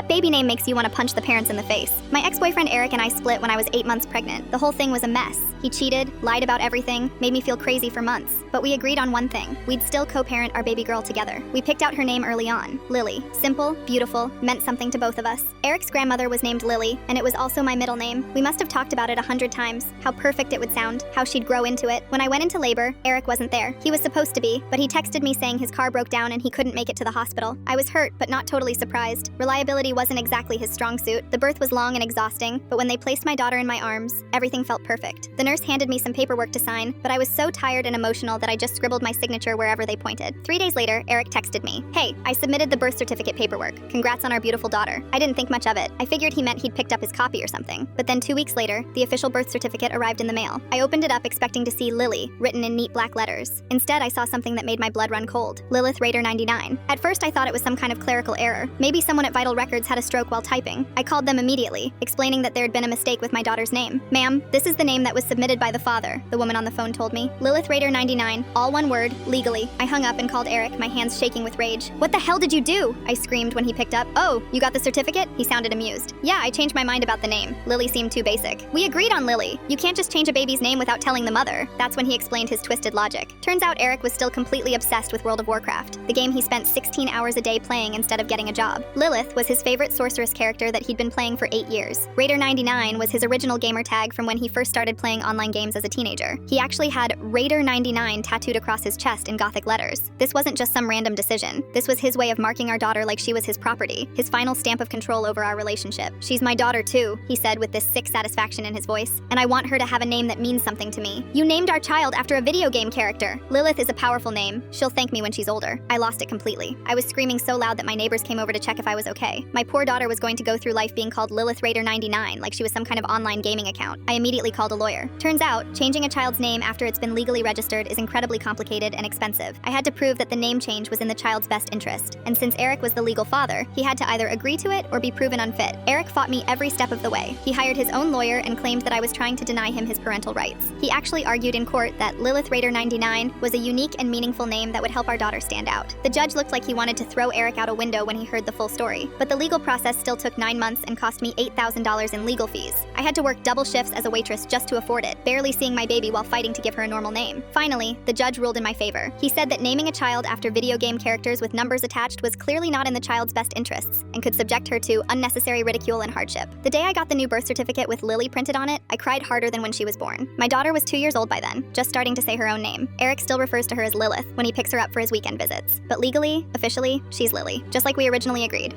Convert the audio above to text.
What baby name makes you want to punch the parents in the face? My ex-boyfriend Eric and I split when I was 8 months pregnant. The whole thing was a mess. He cheated, lied about everything, made me feel crazy for months. But we agreed on one thing. We'd still co-parent our baby girl together. We picked out her name early on, Lily. Simple, beautiful, meant something to both of us. Eric's grandmother was named Lily, and it was also my middle name. We must have talked about it 100 times, how perfect it would sound, how she'd grow into it. When I went into labor, Eric wasn't there. He was supposed to be, but he texted me saying his car broke down and he couldn't make it to the hospital. I was hurt, but not totally surprised. Reliability wasn't exactly his strong suit. The birth was long and exhausting, but when they placed my daughter in my arms, everything felt perfect. The nurse handed me some paperwork to sign, but I was so tired and emotional that I just scribbled my signature wherever they pointed. 3 days later, Eric texted me, "Hey, I submitted the birth certificate paperwork. Congrats on our beautiful daughter." I didn't think much of it. I figured he meant he'd picked up his copy or something. But then 2 weeks later, the official birth certificate arrived in the mail. I opened it up expecting to see Lily, written in neat black letters. Instead, I saw something that made my blood run cold. Lilith Raider 99. At first, I thought it was some kind of clerical error. Maybe someone at Vital Records had a stroke while typing. I called them immediately, explaining that there had been a mistake with my daughter's name. "Ma'am, this is the name that was submitted by the father," the woman on the phone told me. Lilith Raider 99, all one word, legally. I hung up and called Eric, my hands shaking with rage. "What the hell did you do?" I screamed when he picked up. "Oh, you got the certificate?" He sounded amused. "Yeah, I changed my mind about the name. Lily seemed too basic." "We agreed on Lily. You can't just change a baby's name without telling the mother." That's when he explained his twisted logic. Turns out Eric was still completely obsessed with World of Warcraft, the game he spent 16 hours a day playing instead of getting a job. Lilith was his favorite sorceress character that he'd been playing for 8 years. Raider 99 was his original gamer tag from when he first started playing online games as a teenager. He actually had Raider 99 tattooed across his chest in Gothic letters. This wasn't just some random decision. This was his way of marking our daughter like she was his property, his final stamp of control over our relationship. "She's my daughter too," he said with this sick satisfaction in his voice, "and I want her to have a name that means something to me. You named our child after a video game character." Lilith is a powerful name. She'll thank me when she's older. I lost it completely. I was screaming so loud that my neighbors came over to check if I was okay. My poor daughter was going to go through life being called Lilith Raider 99 like she was some kind of online gaming account. I immediately called a lawyer. Turns out, changing a child's name after it's been legally registered is incredibly complicated and expensive. I had to prove that the name change was in the child's best interest. And since Eric was the legal father, he had to either agree to it or be proven unfit. Eric fought me every step of the way. He hired his own lawyer and claimed that I was trying to deny him his parental rights. He actually argued in court that Lilith Raider 99 was a unique and meaningful name that would help our daughter stand out. The judge looked like he wanted to throw Eric out a window when he heard the full story. But the legal process still took 9 months and cost me $8,000 in legal fees. I had to work double shifts as a waitress just to afford it, barely seeing my baby while fighting to give her a normal name. Finally, the judge ruled in my favor. He said that naming a child after video game characters with numbers attached was clearly not in the child's best interests and could subject her to unnecessary ridicule and hardship. The day I got the new birth certificate with Lily printed on it, I cried harder than when she was born. My daughter was 2 years old by then, just starting to say her own name. Eric still refers to her as Lilith when he picks her up for his weekend visits. But legally, officially, she's Lily, just like we originally agreed.